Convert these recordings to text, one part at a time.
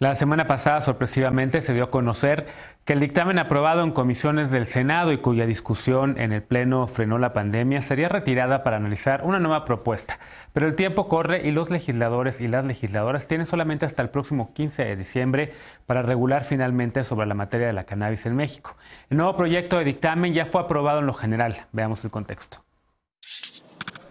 La semana pasada, sorpresivamente, se dio a conocer que el dictamen aprobado en comisiones del Senado y cuya discusión en el Pleno frenó la pandemia sería retirada para analizar una nueva propuesta. Pero el tiempo corre y los legisladores y las legisladoras tienen solamente hasta el próximo 15 de diciembre para regular finalmente sobre la materia de la cannabis en México. El nuevo proyecto de dictamen ya fue aprobado en lo general. Veamos el contexto.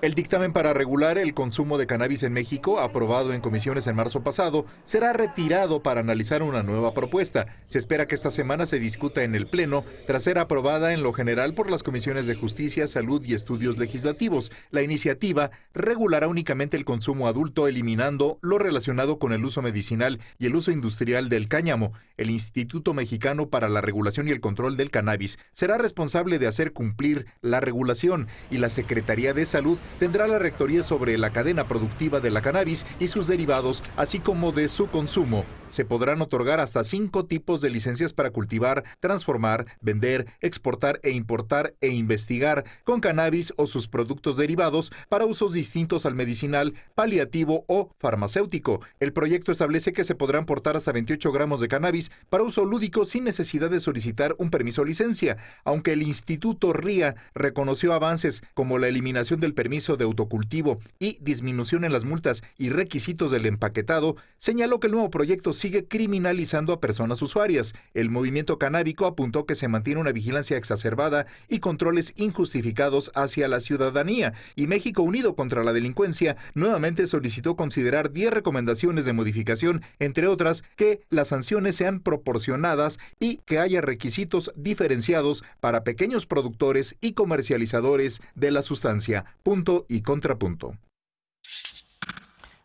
El dictamen para regular el consumo de cannabis en México, aprobado en comisiones en marzo pasado, será retirado para analizar una nueva propuesta. Se espera que esta semana se discuta en el Pleno, tras ser aprobada en lo general por las comisiones de Justicia, Salud y Estudios Legislativos. La iniciativa regulará únicamente el consumo adulto, eliminando lo relacionado con el uso medicinal y el uso industrial del cáñamo. El Instituto Mexicano para la Regulación y el Control del Cannabis será responsable de hacer cumplir la regulación, y la Secretaría de Salud tendrá la rectoría sobre la cadena productiva de la cannabis y sus derivados, así como de su consumo. Se podrán otorgar hasta 5 tipos de licencias para cultivar, transformar, vender, exportar e importar e investigar con cannabis o sus productos derivados para usos distintos al medicinal, paliativo o farmacéutico. El proyecto establece que se podrán portar hasta 28 gramos de cannabis para uso lúdico sin necesidad de solicitar un permiso o licencia, aunque el Instituto RIA reconoció avances como la eliminación del permiso de autocultivo y disminución en las multas y requisitos del empaquetado. Señaló que el nuevo proyecto sigue criminalizando a personas usuarias. El movimiento canábico apuntó que se mantiene una vigilancia exacerbada y controles injustificados hacia la ciudadanía, y México Unido contra la Delincuencia nuevamente solicitó considerar 10 recomendaciones de modificación, entre otras, que las sanciones sean proporcionadas y que haya requisitos diferenciados para pequeños productores y comercializadores de la sustancia. Punto y contrapunto.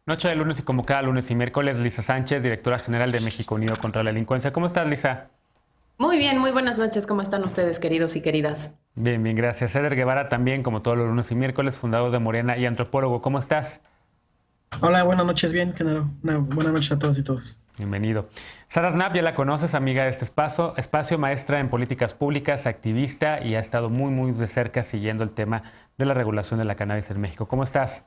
Noche de lunes y como cada lunes y miércoles, Lisa Sánchez, directora general de México Unido contra la Delincuencia. ¿Cómo estás, Lisa? Muy bien, muy buenas noches. ¿Cómo están ustedes, queridos y queridas? Bien, bien, gracias. Eder Guevara también, como todos los lunes y miércoles, fundador de Morena y antropólogo. ¿Cómo estás? Hola, buenas noches, bien, Genaro. Buenas noches a todos y todos. Bienvenido. Sara Snap, ya la conoces, amiga de este espacio, maestra en políticas públicas, activista, y ha estado muy de cerca siguiendo el tema de la regulación de la cannabis en México. ¿Cómo estás?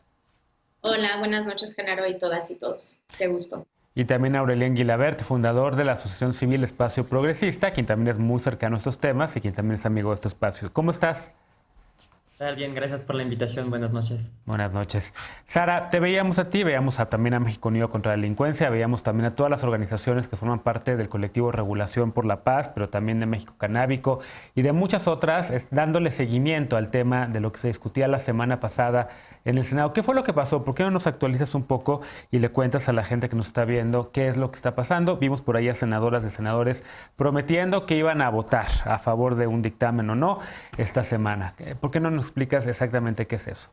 Hola, buenas noches, Genaro, y todas y todos. Qué gusto. Y también Aurelien Guilabert, fundador de la Asociación Civil Espacio Progresista, quien también es muy cercano a estos temas y quien también es amigo de este espacio. ¿Cómo estás? Bien, gracias por la invitación. Buenas noches. Buenas noches. Sara, te veíamos a ti, veíamos también a México Unido contra la Delincuencia, veíamos también a todas las organizaciones que forman parte del colectivo Regulación por la Paz, pero también de México Canábico y de muchas otras, dándole seguimiento al tema de lo que se discutía la semana pasada en el Senado. ¿Qué fue lo que pasó? ¿Por qué no nos actualizas un poco y le cuentas a la gente que nos está viendo qué es lo que está pasando? Vimos por ahí a senadoras y senadores prometiendo que iban a votar a favor de un dictamen o no esta semana. ¿Por qué no nos explicas exactamente qué es eso?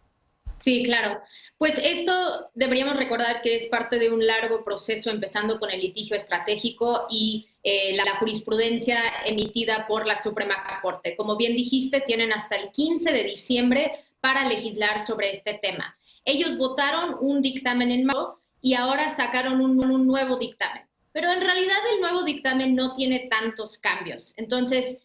Sí, claro. Pues esto deberíamos recordar que es parte de un largo proceso, empezando con el litigio estratégico y la jurisprudencia emitida por la Suprema Corte. Como bien dijiste, tienen hasta el 15 de diciembre para legislar sobre este tema. Ellos votaron un dictamen en mayo y ahora sacaron un nuevo dictamen. Pero en realidad el nuevo dictamen no tiene tantos cambios. Entonces,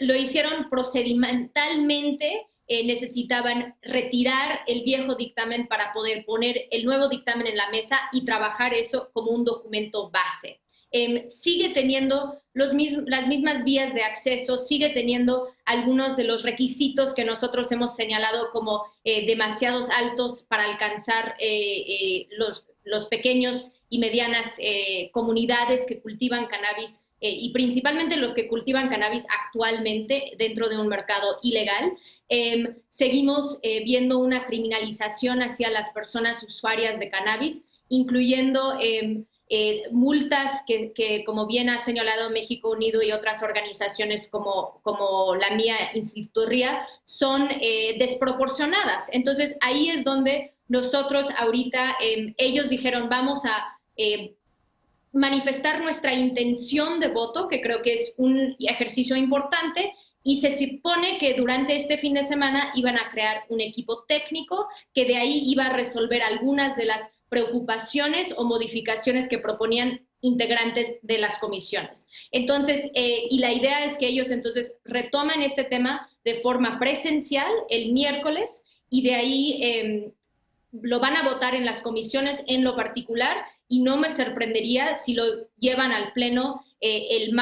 lo hicieron procedimentalmente. Necesitaban retirar el viejo dictamen para poder poner el nuevo dictamen en la mesa y trabajar eso como un documento base. Sigue teniendo las mismas vías de acceso, sigue teniendo algunos de los requisitos que nosotros hemos señalado como demasiados altos para alcanzar los pequeños y medianas comunidades que cultivan cannabis y principalmente los que cultivan cannabis actualmente dentro de un mercado ilegal. Seguimos viendo una criminalización hacia las personas usuarias de cannabis, incluyendo multas que, como bien ha señalado México Unido y otras organizaciones como la mía, Instituto RIA, son desproporcionadas. Entonces, ahí es donde nosotros ahorita, ellos dijeron, vamos a manifestar nuestra intención de voto, que creo que es un ejercicio importante, y se supone que durante este fin de semana iban a crear un equipo técnico que de ahí iba a resolver algunas de las preocupaciones o modificaciones que proponían integrantes de las comisiones. Entonces, y la idea es que ellos entonces retoman este tema de forma presencial el miércoles y de ahí lo van a votar en las comisiones en lo particular y no me sorprendería si lo llevan al pleno el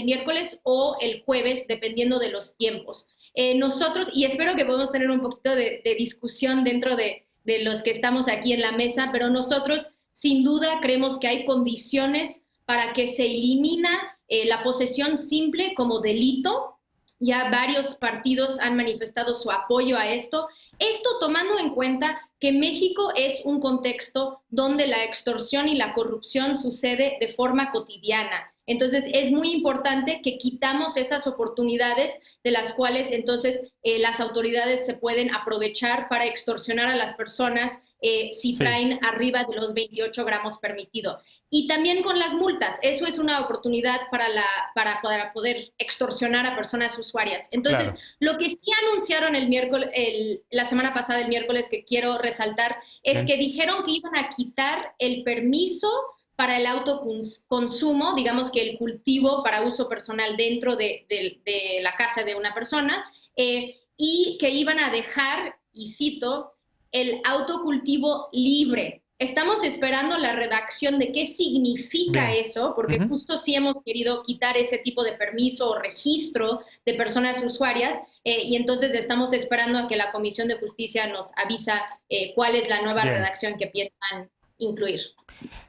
miércoles o el jueves, dependiendo de los tiempos. Nosotros, y espero que podamos tener un poquito de discusión dentro de los que estamos aquí en la mesa, pero nosotros sin duda creemos que hay condiciones para que se elimina la posesión simple como delito. Ya varios partidos han manifestado su apoyo a esto. Esto tomando en cuenta que México es un contexto donde la extorsión y la corrupción sucede de forma cotidiana. Entonces, es muy importante que quitamos esas oportunidades de las cuales entonces las autoridades se pueden aprovechar para extorsionar a las personas si traen arriba de los 28 gramos permitido. Y también con las multas, eso es una oportunidad para poder extorsionar a personas usuarias. Entonces, lo que sí anunciaron la semana pasada, el miércoles, que quiero resaltar, es que dijeron que iban a quitar el permiso para el autoconsumo, digamos que el cultivo para uso personal dentro de la casa de una persona, y que iban a dejar, y cito, el autocultivo libre. Estamos esperando la redacción de qué significa eso, porque justo sí hemos querido quitar ese tipo de permiso o registro de personas usuarias, y entonces estamos esperando a que la Comisión de Justicia nos avisa cuál es la nueva redacción que piensan incluir.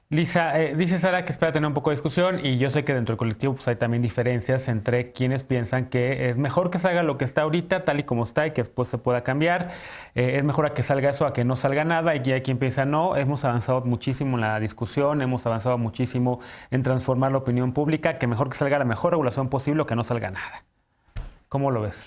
Lisa, dice Sara que espera tener un poco de discusión, y yo sé que dentro del colectivo pues hay también diferencias entre quienes piensan que es mejor que salga lo que está ahorita, tal y como está, y que después se pueda cambiar. Es mejor a que salga eso a que no salga nada, y hay quien piensa no, hemos avanzado muchísimo en la discusión, hemos avanzado muchísimo en transformar la opinión pública, que mejor que salga la mejor regulación posible o que no salga nada. ¿Cómo lo ves?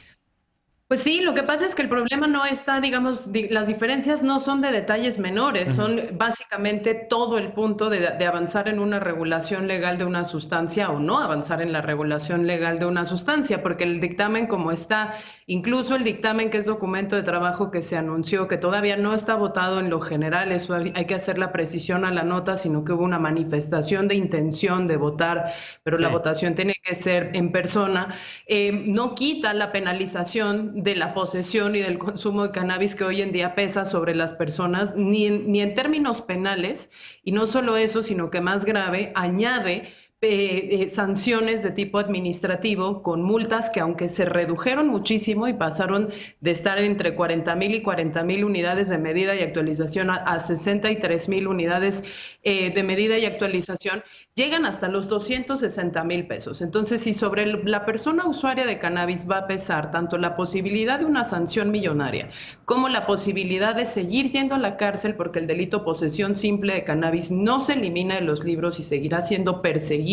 Pues sí, lo que pasa es que el problema no está, digamos, las diferencias no son de detalles menores, son básicamente todo el punto de avanzar en una regulación legal de una sustancia o no avanzar en la regulación legal de una sustancia, porque el dictamen como está, incluso el dictamen que es documento de trabajo que se anunció, que todavía no está votado en lo general, eso hay que hacer la precisión a la nota, sino que hubo una manifestación de intención de votar, pero la votación tiene que ser en persona, no quita la penalización de la posesión y del consumo de cannabis que hoy en día pesa sobre las personas, ni en términos penales, y no solo eso, sino que más grave, añade sanciones de tipo administrativo con multas que, aunque se redujeron muchísimo y pasaron de estar entre 40,000 y 40,000 unidades de medida y actualización a 63,000 unidades de medida y actualización, llegan hasta los 260,000 pesos. Entonces, si sobre la persona usuaria de cannabis va a pesar tanto la posibilidad de una sanción millonaria como la posibilidad de seguir yendo a la cárcel, porque el delito posesión simple de cannabis no se elimina de los libros y seguirá siendo perseguido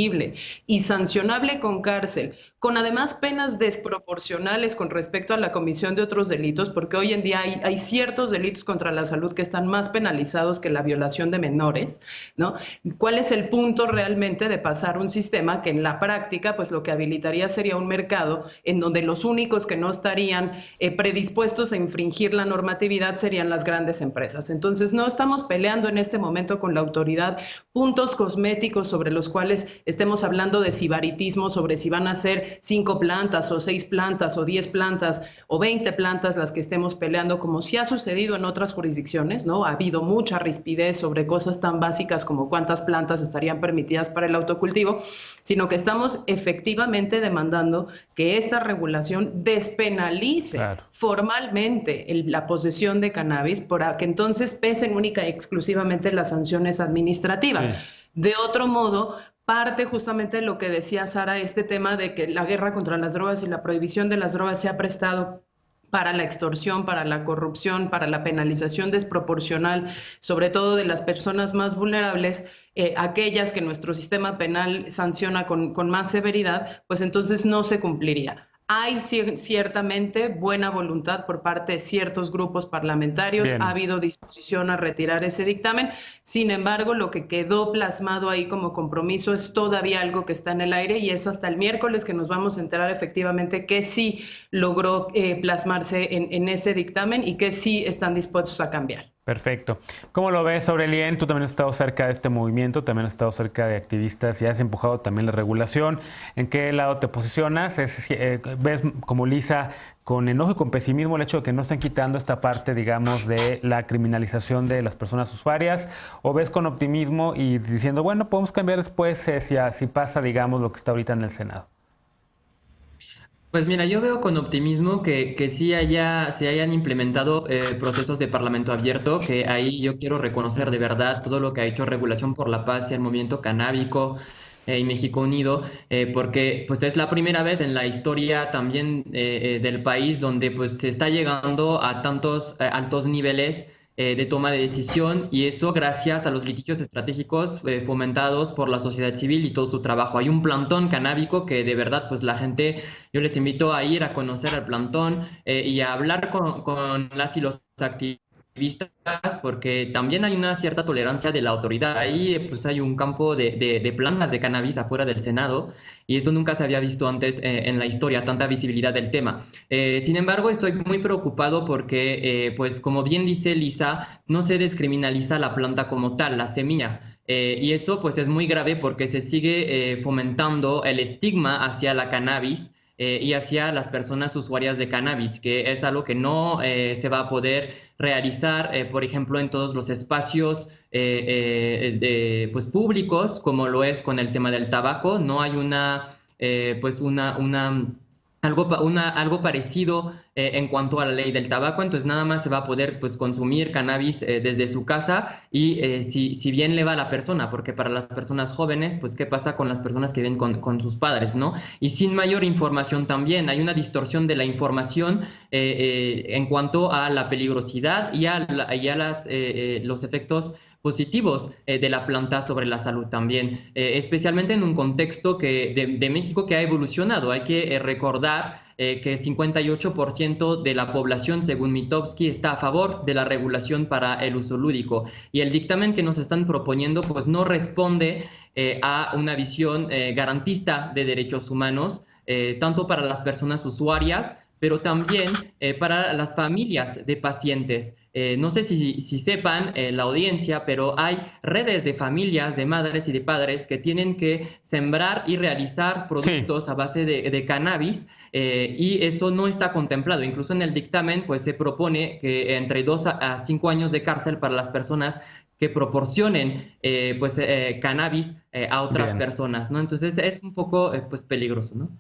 y sancionable con cárcel, con además penas desproporcionales con respecto a la comisión de otros delitos, porque hoy en día hay ciertos delitos contra la salud que están más penalizados que la violación de menores, ¿no? ¿Cuál es el punto realmente de pasar un sistema que en la práctica, pues lo que habilitaría sería un mercado en donde los únicos que no estarían predispuestos a infringir la normatividad serían las grandes empresas? Entonces, no estamos peleando en este momento con la autoridad puntos cosméticos sobre los cuales estemos hablando de sibaritismo, sobre si van a ser 5 plantas o 6 plantas o 10 plantas o 20 plantas las que estemos peleando, como sí ha sucedido en otras jurisdicciones, ¿no? Ha habido mucha rispidez sobre cosas tan básicas como cuántas plantas estarían permitidas para el autocultivo, sino que estamos efectivamente demandando que esta regulación despenalice formalmente la posesión de cannabis, para que entonces pesen única y exclusivamente las sanciones administrativas. De otro modo, parte justamente de lo que decía Sara, este tema de que la guerra contra las drogas y la prohibición de las drogas se ha prestado para la extorsión, para la corrupción, para la penalización desproporcional, sobre todo de las personas más vulnerables, aquellas que nuestro sistema penal sanciona con más severidad, pues entonces no se cumpliría. Hay ciertamente buena voluntad por parte de ciertos grupos parlamentarios, ha habido disposición a retirar ese dictamen, sin embargo, lo que quedó plasmado ahí como compromiso es todavía algo que está en el aire, y es hasta el miércoles que nos vamos a enterar efectivamente que sí logró plasmarse en ese dictamen y que sí están dispuestos a cambiar. Perfecto. ¿Cómo lo ves, Aurelien? Tú también has estado cerca de este movimiento, también has estado cerca de activistas y has empujado también la regulación. ¿En qué lado te posicionas? ¿Ves como Lisa con enojo y con pesimismo el hecho de que no estén quitando esta parte, digamos, de la criminalización de las personas usuarias? ¿O ves con optimismo y diciendo, bueno, podemos cambiar después si pasa, digamos, lo que está ahorita en el Senado? Pues mira, yo veo con optimismo que sí se hayan implementado procesos de parlamento abierto, que ahí yo quiero reconocer de verdad todo lo que ha hecho Regulación por la Paz y el movimiento canábico y México Unido, porque pues es la primera vez en la historia también del país donde pues se está llegando a tantos altos niveles de toma de decisión, y eso gracias a los litigios estratégicos fomentados por la sociedad civil y todo su trabajo. Hay un plantón canábico que de verdad pues la gente, yo les invito a ir a conocer el plantón y a hablar con las y los activistas, porque también hay una cierta tolerancia de la autoridad. Ahí pues hay un campo de plantas de cannabis afuera del Senado, y eso nunca se había visto antes en la historia, tanta visibilidad del tema. Sin embargo, estoy muy preocupado porque, pues como bien dice Lisa, no se descriminaliza la planta como tal, la semilla. Y eso pues es muy grave porque se sigue fomentando el estigma hacia la cannabis y hacia las personas usuarias de cannabis, que es algo que no se va a poder realizar, por ejemplo, en todos los espacios pues, públicos, como lo es con el tema del tabaco. No hay algo parecido en cuanto a la ley del tabaco, entonces nada más se va a poder pues, consumir cannabis desde su casa, y si bien le va a la persona, porque para las personas jóvenes, pues qué pasa con las personas que viven con sus padres, ¿no? Y sin mayor información también, hay una distorsión de la información en cuanto a la peligrosidad y a los efectos positivos de la planta sobre la salud también, especialmente en un contexto de México que ha evolucionado. Hay que recordar que 58% de la población, según Mitofsky, está a favor de la regulación para el uso lúdico. Y el dictamen que nos están proponiendo pues no responde a una visión garantista de derechos humanos, tanto para las personas usuarias, pero también para las familias de pacientes. No sé si sepan la audiencia, pero hay redes de familias, de madres y de padres que tienen que sembrar y realizar productos a base de cannabis, y eso no está contemplado. Incluso en el dictamen pues, se propone que entre 2 a 5 años de cárcel para las personas que proporcionen cannabis a otras personas, ¿no? Entonces es un poco pues, peligroso, ¿no?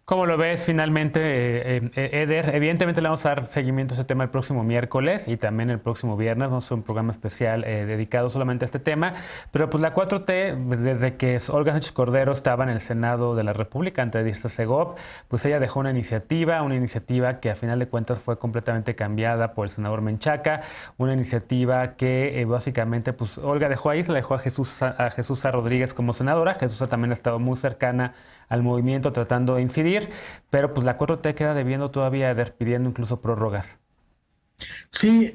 ¿Cómo lo ves finalmente, Eder? Evidentemente le vamos a dar seguimiento a ese tema el próximo miércoles y también el próximo viernes. Vamos a hacer un programa especial dedicado solamente a este tema. Pero pues la 4T, desde que Olga Sánchez Cordero estaba en el Senado de la República ante Dirce Segov, pues ella dejó una iniciativa que a final de cuentas fue completamente cambiada por el senador Menchaca, una iniciativa que básicamente pues Olga dejó ahí, se la dejó a Jesús Rodríguez como senadora. Jesús también ha estado muy cercana al movimiento tratando de incidir, pero pues la 4T queda debiendo todavía, pidiendo incluso prórrogas. Sí,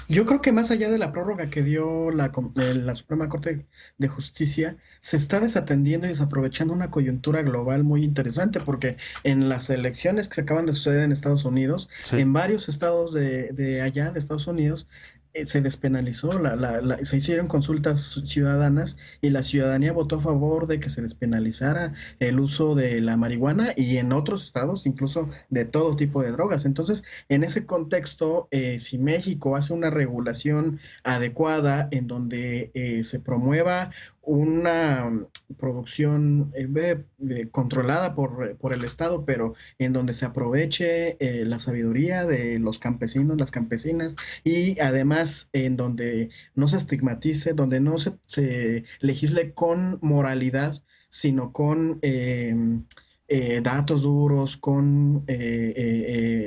yo creo que más allá de la prórroga que dio la Suprema Corte de Justicia, se está desatendiendo y desaprovechando una coyuntura global muy interesante, porque en las elecciones que se acaban de suceder en Estados Unidos, en varios estados de allá, de Estados Unidos, se despenalizó, se hicieron consultas ciudadanas y la ciudadanía votó a favor de que se despenalizara el uso de la marihuana, y en otros estados incluso de todo tipo de drogas. Entonces, en ese contexto, si México hace una regulación adecuada en donde se promueva una producción controlada por el Estado, pero en donde se aproveche la sabiduría de los campesinos, las campesinas, y además en donde no se estigmatice, donde no se legisle con moralidad, sino con datos duros, con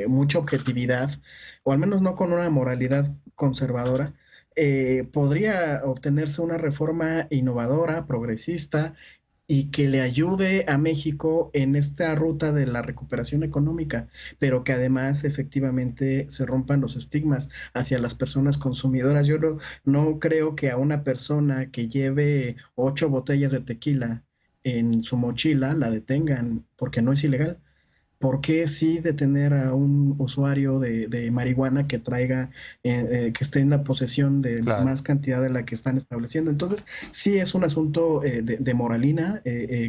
mucha objetividad, o al menos no con una moralidad conservadora. Podría obtenerse una reforma innovadora, progresista, y que le ayude a México en esta ruta de la recuperación económica, pero que además efectivamente se rompan los estigmas hacia las personas consumidoras. Yo no creo que a una persona que lleve 8 botellas de tequila en su mochila la detengan, porque no es ilegal. ¿por qué sí detener a un usuario de marihuana que traiga, que esté en la posesión de Claro. más cantidad de la que están estableciendo? Entonces, sí es un asunto de moralina,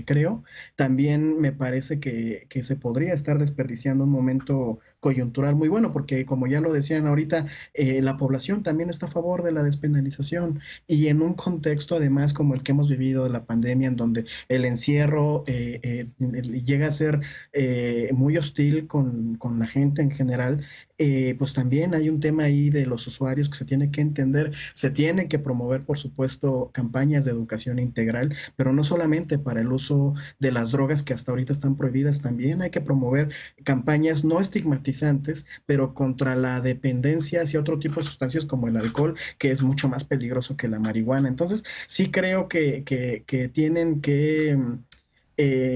creo. También me parece que se podría estar desperdiciando un momento coyuntural muy bueno, porque como ya lo decían ahorita, la población también está a favor de la despenalización y en un contexto además como el que hemos vivido de la pandemia, en donde el encierro llega a ser muy hostil con la gente en general, pues también hay un tema ahí de los usuarios que se tiene que entender, se tienen que promover, por supuesto, campañas de educación integral, pero no solamente para el uso de las drogas que hasta ahorita están prohibidas, también hay que promover campañas no estigmatizantes, pero contra la dependencia hacia otro tipo de sustancias como el alcohol, que es mucho más peligroso que la marihuana. Entonces, sí creo que tienen que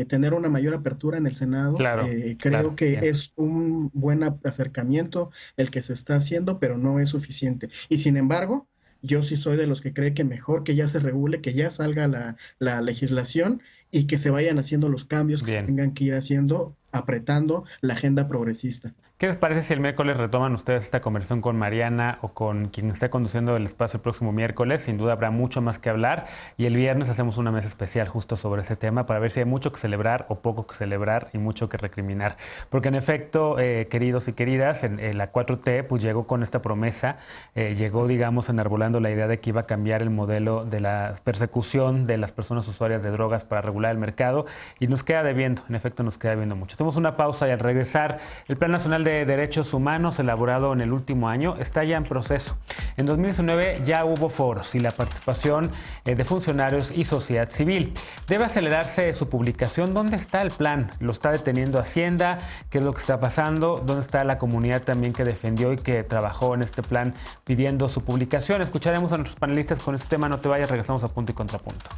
tener una mayor apertura en el Senado. Claro, Creo claro, que bien. es un buen acercamiento el que se está haciendo, pero no es suficiente. Y sin embargo, yo sí soy de los que cree que mejor que ya se regule, que ya salga la legislación y que se vayan haciendo los cambios que se Bien. tengan que ir haciendo, apretando la agenda progresista. ¿Qué les parece si el miércoles retoman ustedes esta conversación con Mariana o con quien esté conduciendo el espacio el próximo miércoles? Sin duda habrá mucho más que hablar y el viernes hacemos una mesa especial justo sobre ese tema para ver si hay mucho que celebrar o poco que celebrar y mucho que recriminar. Porque en efecto, queridos y queridas, en la 4T pues llegó con esta promesa, llegó digamos enarbolando la idea de que iba a cambiar el modelo de la persecución de las personas usuarias de drogas para regular el mercado y nos queda debiendo, en efecto nos queda debiendo mucho. Hacemos una pausa y al regresar el Plan Nacional de Derechos Humanos elaborado en el último año está ya en proceso. En 2019 ya hubo foros y la participación de funcionarios y sociedad civil. Debe acelerarse su publicación. ¿Dónde está el plan? ¿Lo está deteniendo Hacienda? ¿Qué es lo que está pasando? ¿Dónde está la comunidad también que defendió y que trabajó en este plan pidiendo su publicación? Escucharemos a nuestros panelistas con este tema. No te vayas, regresamos a Punto y Contrapunto.